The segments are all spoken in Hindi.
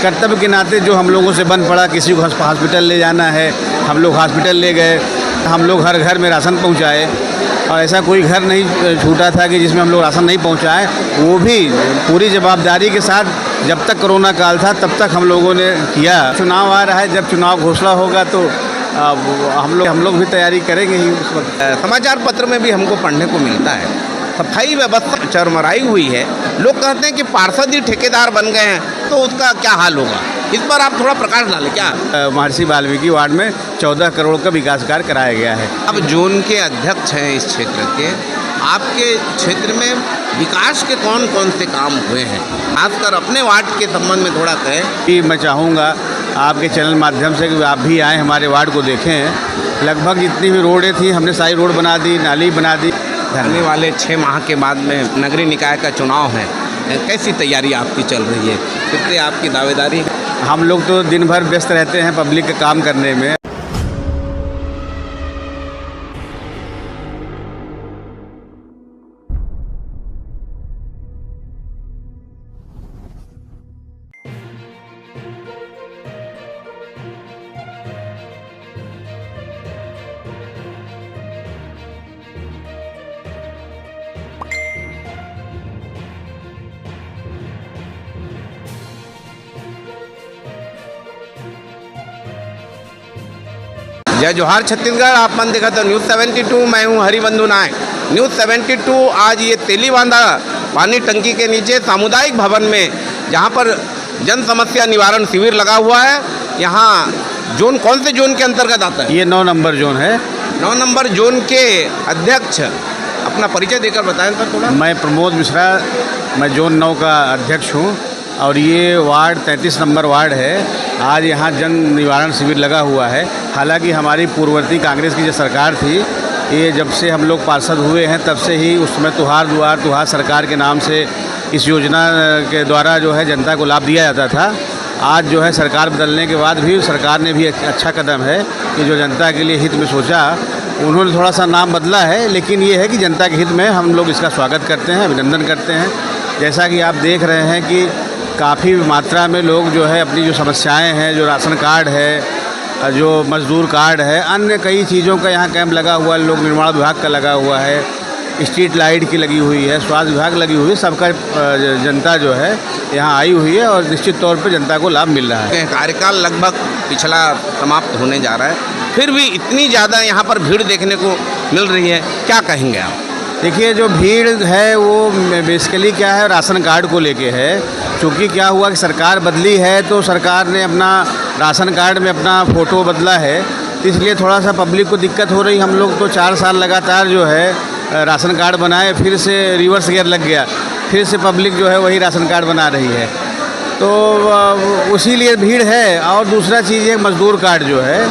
कर्तव्य के नाते जो हम लोगों से बन पड़ा, किसी को हॉस्पिटल ले जाना है, हम लोग हॉस्पिटल ले गए, हम लोग हर घर में राशन पहुंचाए और ऐसा कोई घर नहीं छूटा था कि जिसमें हम लोग राशन नहीं पहुंचाए। वो भी पूरी जवाबदारी के साथ जब तक कोरोना काल था तब तक हम लोगों ने किया। चुनाव आ रहा है, जब चुनाव घोषणा होगा तो हम लोग भी तैयारी करेंगे ही उस वक्त। समाचार पत्र में भी हमको पढ़ने को मिलता है सफाई व्यवस्था चरमराई हुई है। लोग कहते हैं कि पार्षद ही ठेकेदार बन गए हैं तो उसका क्या हाल होगा, इस पर आप थोड़ा प्रकाश डालें। क्या महर्षि वाल्मीकि वार्ड में 14 करोड़ का विकास कार्य कराया गया है। अब जोन के अध्यक्ष हैं इस क्षेत्र के, आपके क्षेत्र में विकास के कौन कौन से काम हुए हैं, खासकर अपने वार्ड के संबंध में थोड़ा कहें। कि मैं चाहूँगा आपके चैनल माध्यम से कि आप भी आएँ, हमारे वार्ड को देखें। लगभग जितनी भी रोडें थी हमने सारी रोड बना दी, नाली बना दी। आने वाले 6 माह के बाद में नगरीय निकाय का चुनाव है, कैसी तैयारी आपकी चल रही है, कितनी आपकी दावेदारी? हम लोग तो दिन भर व्यस्त रहते हैं पब्लिक का काम करने में। जय जोहार छत्तीसगढ़। आप मन देखा तो न्यूज़ 72, मैं हूं हरिबंधु नायक। न्यूज़ 72 आज ये तेलीबांधा पानी टंकी के नीचे सामुदायिक भवन में, जहां पर जन समस्या निवारण शिविर लगा हुआ है। यहाँ जोन कौन से जोन के अंतर्गत आता है? ये 9 नंबर जोन है। 9 नंबर जोन के अध्यक्ष अपना परिचय देकर बताएं सर थोड़ा। मैं प्रमोद मिश्रा, मैं जोन 9 का अध्यक्ष हूँ और ये वार्ड 33 नंबर वार्ड है। आज यहाँ जन निवारण शिविर लगा हुआ है। हालांकि हमारी पूर्ववर्ती कांग्रेस की जो सरकार थी, ये जब से हम लोग पार्षद हुए हैं तब से ही उसमें तुहार दुआर तुहार सरकार के नाम से इस योजना के द्वारा जो है जनता को लाभ दिया जाता था। आज जो है सरकार बदलने के बाद भी सरकार ने भी एक अच्छा कदम है कि जो जनता के लिए हित में सोचा, उन्होंने थोड़ा सा नाम बदला है, लेकिन ये है कि जनता के हित में हम लोग इसका स्वागत करते हैं, अभिनंदन करते हैं। जैसा कि आप देख रहे हैं कि काफ़ी मात्रा में लोग जो है अपनी जो समस्याएं हैं, जो राशन कार्ड है, जो मजदूर कार्ड है, अन्य कई चीज़ों का यहाँ कैंप लगा हुआ है। लोक निर्माण विभाग का लगा हुआ है, स्ट्रीट लाइट की लगी हुई है, स्वास्थ्य विभाग लगी हुई है। सबका जनता जो है यहाँ आई हुई है और निश्चित तौर पर जनता को लाभ मिल रहा है। कार्यकाल लगभग पिछला समाप्त होने जा रहा है, फिर भी इतनी ज़्यादा यहाँ पर भीड़ देखने को मिल रही है, क्या कहेंगे आप? देखिए, जो भीड़ है वो बेसिकली क्या है, राशन कार्ड को लेके है। क्योंकि क्या हुआ कि सरकार बदली है तो सरकार ने अपना राशन कार्ड में अपना फ़ोटो बदला है, इसलिए थोड़ा सा पब्लिक को दिक्कत हो रही। हम लोग तो 4 साल लगातार जो है राशन कार्ड बनाए, फिर से रिवर्स गियर लग गया, फिर से पब्लिक जो है वही राशन कार्ड बना रही है, तो उसी लिए भीड़ है। और दूसरा चीज़ है मज़दूर कार्ड जो है,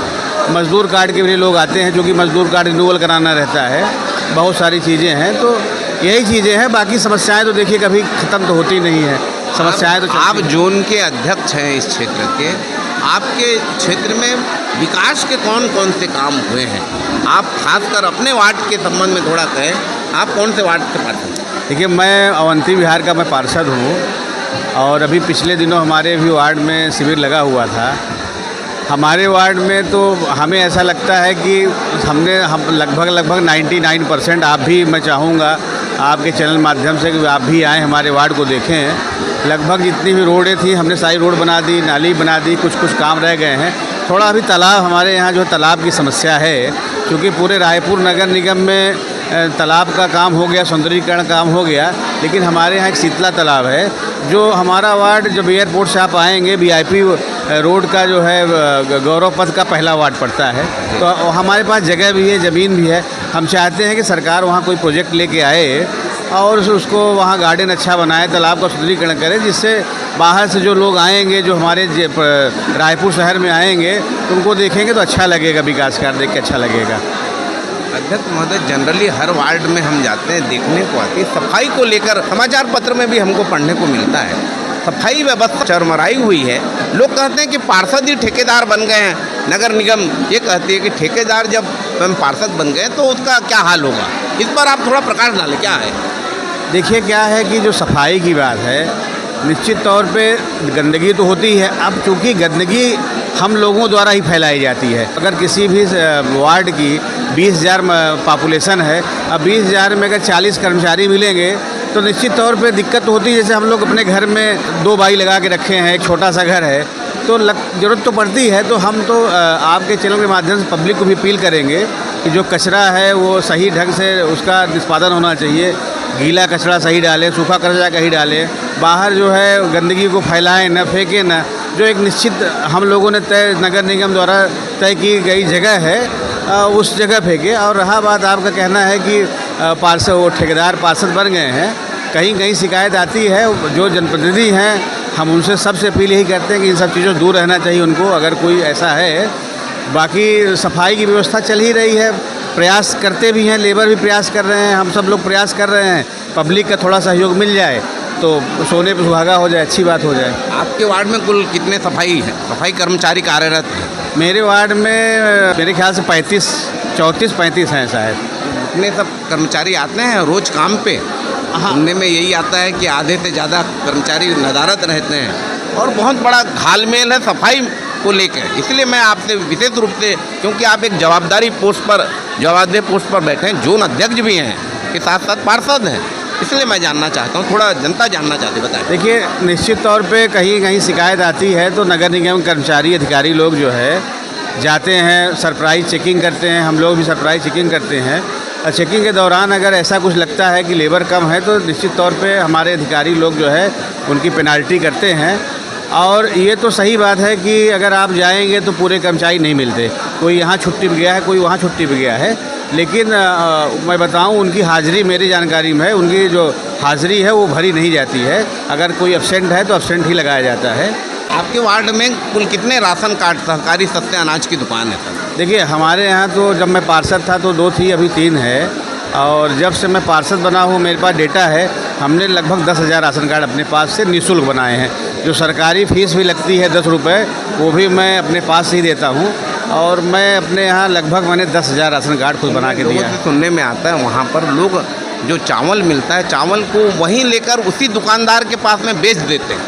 मज़दूर कार्ड के लिए लोग आते हैं, क्योंकि मज़दूर कार्ड रिन्यूअल कराना रहता है। बहुत सारी चीज़ें हैं, तो यही चीज़ें हैं। बाकी समस्याएं तो देखिए कभी ख़त्म तो होती नहीं है, समस्याएं तो आप जोन के अध्यक्ष हैं इस क्षेत्र के, आपके क्षेत्र में विकास के कौन कौन से काम हुए हैं, आप खासकर अपने वार्ड के संबंध में थोड़ा कहें। आप कौन से वार्ड से पार्षद? देखिए, मैं अवंती विहार का मैं पार्षद हूँ और अभी पिछले दिनों हमारे भी वार्ड में शिविर लगा हुआ था। हमारे वार्ड में तो हमें ऐसा लगता है कि हम लगभग 99% आप भी, मैं चाहूँगा आपके चैनल माध्यम से कि आप भी आएँ, हमारे वार्ड को देखें। लगभग जितनी भी रोडें थी हमने सारी रोड बना दी, नाली बना दी, कुछ काम रह गए हैं। थोड़ा अभी तालाब, हमारे यहाँ जो तालाब की समस्या है, क्योंकि पूरे रायपुर नगर निगम में तालाब का काम हो गया, सौंदर्यीकरण काम हो गया, लेकिन हमारे यहाँ एक शीतला तालाब है। जो हमारा वार्ड, जब एयरपोर्ट से आप आएंगे, VIP रोड का जो है गौरव पथ का पहला वार्ड पड़ता है, तो हमारे पास जगह भी है, ज़मीन भी है। हम चाहते हैं कि सरकार वहाँ कोई प्रोजेक्ट लेके आए और उसको वहाँ गार्डन अच्छा बनाए, तालाब का सुंदरीकरण करे, जिससे बाहर से जो लोग आएंगे, जो हमारे रायपुर शहर में आएंगे, उनको देखेंगे तो अच्छा लगेगा, विकास कार्य देख के अच्छा लगेगा। अध्यक्ष महोदय, जनरली हर वार्ड में हम जाते हैं, देखने को आती है सफाई को लेकर, समाचार पत्र में भी हमको पढ़ने को मिलता है सफाई व्यवस्था चरमराई हुई है। लोग कहते हैं कि पार्षद ही ठेकेदार बन गए हैं, नगर निगम ये कहती है कि ठेकेदार जब हम पार्षद बन गए तो उसका क्या हाल होगा, इस पर आप थोड़ा प्रकाश डालें। क्या है? देखिए, क्या है कि जो सफाई की बात है, निश्चित तौर पे गंदगी तो होती है। अब चूँकि गंदगी हम लोगों द्वारा ही फैलाई जाती है। अगर किसी भी वार्ड की 20,000 पॉपुलेशन है, अब 20,000 में अगर 40 कर्मचारी मिलेंगे तो निश्चित तौर पे दिक्कत तो होती है। जैसे हम लोग अपने घर में 2 बाई लगा के रखे हैं, एक छोटा सा घर है, तो ज़रूरत तो पड़ती है। तो हम तो आपके चैनल के माध्यम से पब्लिक को भी अपील करेंगे कि जो कचरा है वो सही ढंग से उसका निष्पादन होना चाहिए। गीला कचरा सही डालें, सूखा कचरा कहीं डालें, बाहर जो है गंदगी को फैलाएं न, फेंकें न। जो एक निश्चित हम लोगों ने तय नगर निगम द्वारा तय की गई जगह है उस जगह फेंके। और रहा बात आपका कहना है कि पार्षद वो ठेकेदार पार्षद बन गए हैं, कहीं कहीं शिकायत आती है। जो जनप्रतिनिधि हैं हम उनसे सबसे अपील यही करते हैं कि इन सब चीज़ों से दूर रहना चाहिए उनको, अगर कोई ऐसा है। बाकी सफाई की व्यवस्था चल ही रही है, प्रयास करते भी हैं, लेबर भी प्रयास कर रहे हैं, हम सब लोग प्रयास कर रहे हैं। पब्लिक का थोड़ा सहयोग मिल जाए तो सोने पे सुहागा हो जाए, अच्छी बात हो जाए। आपके वार्ड में कुल कितने सफाई कर्मचारी कार्यरत हैं? मेरे वार्ड में मेरे ख्याल से 34-35 हैं शायद। इतने सब कर्मचारी आते हैं रोज़ काम पे? हाँ। सुनने में यही आता है कि आधे से ज़्यादा कर्मचारी नदारत रहते हैं और बहुत बड़ा घालमेल है सफाई को लेकर। इसलिए मैं आपसे विशेष रूप से, क्योंकि आप एक जवाबदेह पोस्ट पर बैठे हैं, जोन अध्यक्ष भी हैं, के साथ साथ पार्षद हैं, इसलिए मैं जानना चाहता हूँ, थोड़ा जनता जानना चाहती, बताएं। देखिए, निश्चित तौर पे कहीं कहीं शिकायत आती है तो नगर निगम कर्मचारी अधिकारी लोग जो है जाते हैं, सरप्राइज चेकिंग करते हैं। हम लोग भी सरप्राइज चेकिंग करते हैं। चेकिंग के दौरान अगर ऐसा कुछ लगता है कि लेबर कम है तो निश्चित तौर पे हमारे अधिकारी लोग जो है उनकी पेनाल्टी करते हैं। और ये तो सही बात है कि अगर आप जाएंगे तो पूरे कर्मचारी नहीं मिलते, कोई यहाँ छुट्टी पे गया है, कोई वहाँ छुट्टी पे गया है। लेकिन मैं बताऊं, उनकी हाज़िरी मेरी जानकारी में है, उनकी जो हाज़िरी है वो भरी नहीं जाती है। अगर कोई एब्सेंट है तो एब्सेंट ही लगाया जाता है। आपके वार्ड में कुल कितने राशन कार्ड सहकारी सस्ते अनाज की दुकान है सर? देखिए, हमारे यहाँ तो जब मैं पार्षद था तो 2 थी, अभी 3 है। और जब से मैं पार्षद बना हूँ मेरे पास डेटा है, हमने लगभग 10,000 राशन कार्ड अपने पास से निःशुल्क बनाए हैं। जो सरकारी फ़ीस भी लगती है 10 रुपये, वो भी मैं अपने पास से ही देता हूँ। और मैं अपने यहाँ लगभग मैंने 10,000 राशन कार्ड खुद बना के दिया है। सुनने में आता है वहाँ पर लोग जो चावल मिलता है, चावल को वहीं लेकर उसी दुकानदार के पास में बेच देते हैं,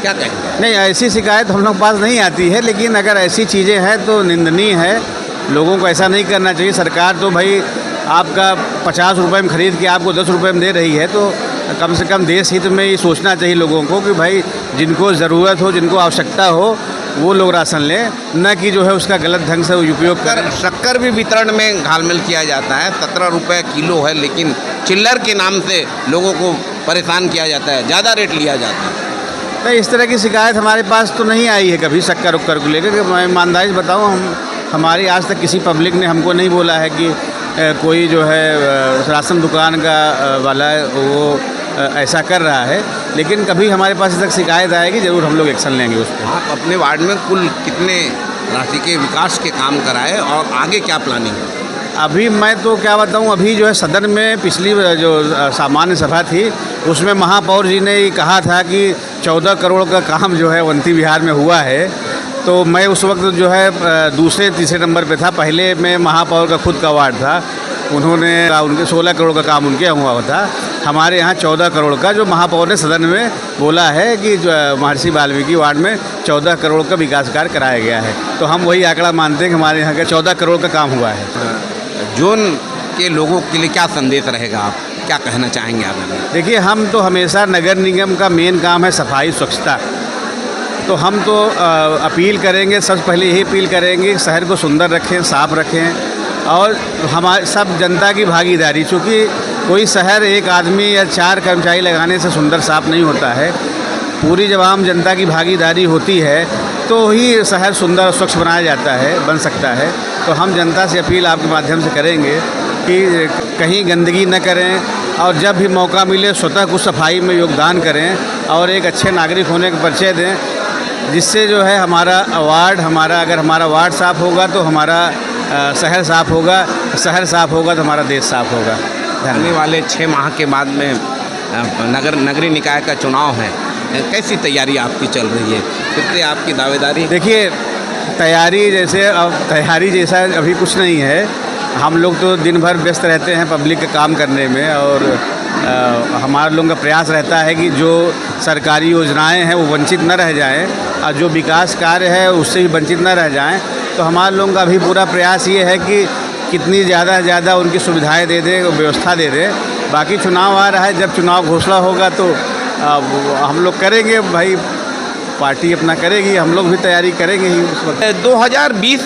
क्या कहेंगे? नहीं, ऐसी शिकायत हम लोग पास नहीं आती है, लेकिन अगर ऐसी चीज़ें हैं तो निंदनीय है। लोगों को ऐसा नहीं करना चाहिए। सरकार तो भाई आपका 50 रुपये में ख़रीद के आपको 10 रुपये में दे रही है, तो कम से कम देश हित में ये सोचना चाहिए लोगों को कि भाई जिनको ज़रूरत हो, जिनको आवश्यकता हो, वो लोग राशन लें, न कि जो है उसका गलत ढंग से उपयोग करें। शक्कर भी वितरण में घालमेल किया जाता है, 17 रुपये किलो है, लेकिन चिल्लर के नाम से लोगों को परेशान किया जाता है, ज़्यादा रेट लिया जाता है। नहीं, इस तरह की शिकायत हमारे पास तो नहीं आई है कभी शक्कर उक्कर को लेकर। मैं ईमानदारी से बताऊँ, हमारी आज तक किसी पब्लिक ने हमको नहीं बोला है कि कोई जो है राशन दुकान का वाला वो ऐसा कर रहा है। लेकिन कभी हमारे पास तक शिकायत आएगी, ज़रूर हम लोग एक्शन लेंगे उस पर। आप अपने वार्ड में कुल कितने राशि के विकास के काम कराए और आगे क्या प्लानिंग है? अभी मैं तो क्या बताऊं, अभी जो है सदन में पिछली जो सामान्य सभा थी उसमें महापौर जी ने कहा था कि 14 करोड़ का काम जो है अवंती विहार में हुआ है। तो मैं उस वक्त जो है दूसरे तीसरे नंबर पे था। पहले में महापौर का खुद का वार्ड था, उनके 16 करोड़ का काम उनके हुआ था। हमारे यहाँ 14 करोड़ का जो महापौर ने सदन में बोला है कि जो महर्षि वाल्मीकि वार्ड में 14 करोड़ का विकास कार्य कराया गया है। तो हम वही आंकड़ा मानते हैं कि हमारे यहाँ का 14 करोड़ का काम हुआ है। जोन के लोगों के लिए क्या संदेश रहेगा, आप क्या कहना चाहेंगे आगे? देखिए, हम तो हमेशा नगर निगम का मेन काम है सफाई स्वच्छता, तो हम तो अपील करेंगे, सबसे पहले यही अपील करेंगे कि शहर को सुंदर रखें, साफ़ रखें। और हमारे सब जनता की भागीदारी, चूँकि कोई शहर एक आदमी या 4 कर्मचारी लगाने से सुंदर साफ नहीं होता है। पूरी जब आम जनता की भागीदारी होती है तो ही शहर सुंदर और स्वच्छ बनाया जाता है, बन सकता है। तो हम जनता से अपील आपके माध्यम से करेंगे कि कहीं गंदगी न करें और जब भी मौका मिले स्वतः कुछ सफाई में योगदान करें और एक अच्छे नागरिक होने का परिचय दें, जिससे जो है अगर हमारा वार्ड साफ़ होगा तो हमारा शहर साफ़ होगा, शहर साफ़ होगा तो हमारा देश साफ़ होगा। आने वाले 6 माह के बाद में नगरीय निकाय का चुनाव है, कैसी तैयारी आपकी चल रही है, कितनी आपकी दावेदारी? देखिए, तैयारी जैसा अभी कुछ नहीं है। हम लोग तो दिन भर व्यस्त रहते हैं पब्लिक का काम करने में, और हमारे लोगों का प्रयास रहता है कि जो सरकारी योजनाएं हैं वो वंचित न रह जाएं और जो विकास कार्य है उससे भी वंचित न रह जाएं। तो हमारे लोगों का भी पूरा प्रयास ये है कि कितनी ज़्यादा से ज़्यादा उनकी सुविधाएं दे दे, व्यवस्था दे दे। बाकी चुनाव आ रहा है, जब चुनाव घोषणा होगा तो हम लोग करेंगे भाई, पार्टी अपना करेगी, हम लोग भी तैयारी करेंगे ही उस वक्त। 2020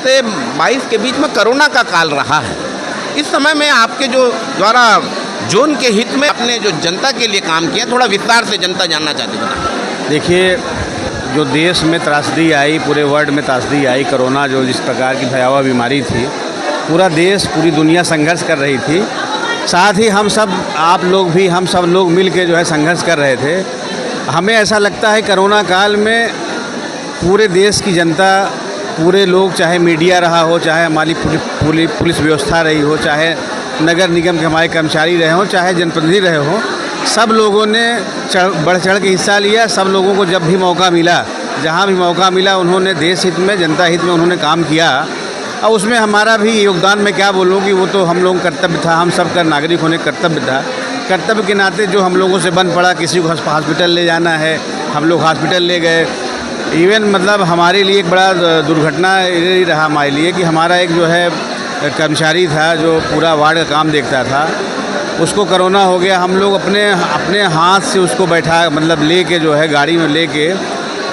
से 22 के बीच में कोरोना का काल रहा है। इस समय में आपके जो द्वारा जोन के हित में अपने जो जनता के लिए काम किया, थोड़ा विस्तार से जनता जानना चाहती है। देखिए, जो देश में त्रासदी आई, पूरे वर्ल्ड में त्रासदी आई, कोरोना जो जिस प्रकार की भयावह बीमारी थी, पूरा देश पूरी दुनिया संघर्ष कर रही थी। साथ ही हम सब, आप लोग भी, हम सब लोग मिल के जो है संघर्ष कर रहे थे। हमें ऐसा लगता है कोरोना काल में पूरे देश की जनता, पूरे लोग, चाहे मीडिया रहा हो, चाहे हमारी पुलिस व्यवस्था रही हो, चाहे नगर निगम के हमारे कर्मचारी रहे हों, चाहे जनप्रतिनिधि रहे हों, सब लोगों ने बढ़ चढ़ के हिस्सा लिया। सब लोगों को जब भी मौका मिला, जहाँ भी मौका मिला, उन्होंने देश हित में, जनता हित में उन्होंने काम किया। और उसमें हमारा भी योगदान, मैं क्या बोलूँ कि वो तो हम लोगों का कर्तव्य था, हम सब का नागरिक होने का कर्तव्य था। कर्तव्य के नाते जो हम लोगों से बन पड़ा, किसी को हॉस्पिटल ले जाना है, हम लोग हॉस्पिटल ले गए। इवन मतलब हमारे लिए एक बड़ा दुर्घटना ये रहा हमारे लिए कि हमारा एक जो है कर्मचारी था जो पूरा वार्ड का काम देखता था, उसको कोरोना हो गया। हम लोग अपने हाथ से उसको बैठा, मतलब ले के जो है गाड़ी में ले के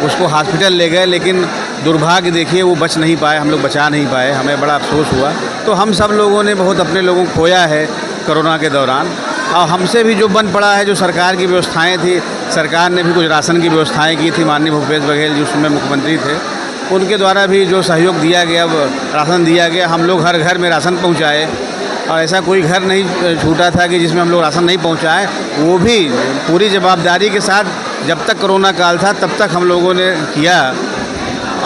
उसको हॉस्पिटल ले गए, लेकिन दुर्भाग्य देखिए वो बच नहीं पाए, हम लोग बचा नहीं पाए। हमें बड़ा अफसोस हुआ। तो हम सब लोगों ने बहुत अपने लोगों को खोया है कोरोना के दौरान। और हमसे भी जो बन पड़ा है, जो सरकार की व्यवस्थाएं थी, सरकार ने भी कुछ राशन की व्यवस्थाएं की थी, माननीय भूपेश बघेल जो उसमें मुख्यमंत्री थे, उनके द्वारा भी जो सहयोग दिया गया, राशन दिया गया। हम लोग हर घर में राशन पहुंचाए और ऐसा कोई घर नहीं छूटा था कि जिसमें हम लोग राशन नहीं पहुंचाए। वो भी पूरी जवाबदारी के साथ, जब तक कोरोना काल था तब तक हम लोगों ने किया।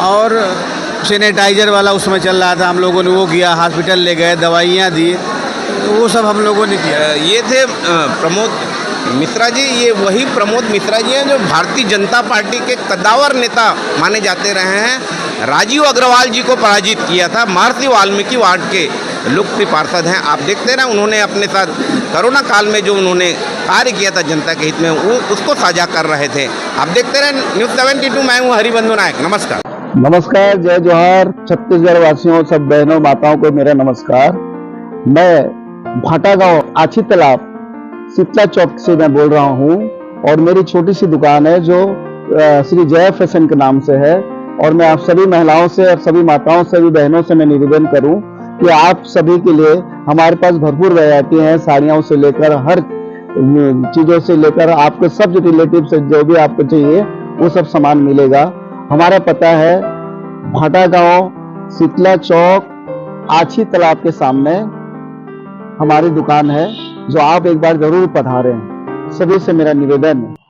और सैनिटाइज़र वाला उस समय चल रहा था, हम लोगों ने वो किया, हॉस्पिटल ले गए, दवाइयाँ दी, तो वो सब हम लोगों ने किया। ये थे प्रमोद मिश्रा जी। ये वही प्रमोद मिश्रा जी हैं जो भारतीय जनता पार्टी के कद्दावर नेता माने जाते रहे हैं। राजीव अग्रवाल जी को पराजित किया था। महर्षि वाल्मीकि वार्ड के लोकप्रिय पार्षद हैं। आप देखते रहे, उन्होंने अपने साथ कोरोना काल में जो उन्होंने कार्य किया था जनता के हित में, वो उसको साझा कर रहे थे। आप देखते रहे न्यूज़ 72। मैं हूँ हरिबंधु नायक। नमस्कार। नमस्कार, जय जोहार। छत्तीसगढ़ वासियों, सब बहनों माताओं को मेरा नमस्कार। मैं भाटा गांव आछी तालाब शीतला चौक से मैं बोल रहा हूं और मेरी छोटी सी दुकान है जो श्री जय फैशन के नाम से है। और मैं आप सभी महिलाओं से और सभी माताओं से भी, बहनों से मैं निवेदन करूं कि आप सभी के लिए हमारे पास भरपूर वैरायटी है, साड़ियों से लेकर हर चीजों से लेकर आपके सब जो रिलेटिव से जो भी आपको चाहिए वो सब सामान मिलेगा। हमारा पता है भाटा गांव शीतला चौक आछी तालाब के सामने हमारी दुकान है, जो आप एक बार जरूर पधारें। सभी से मेरा निवेदन है।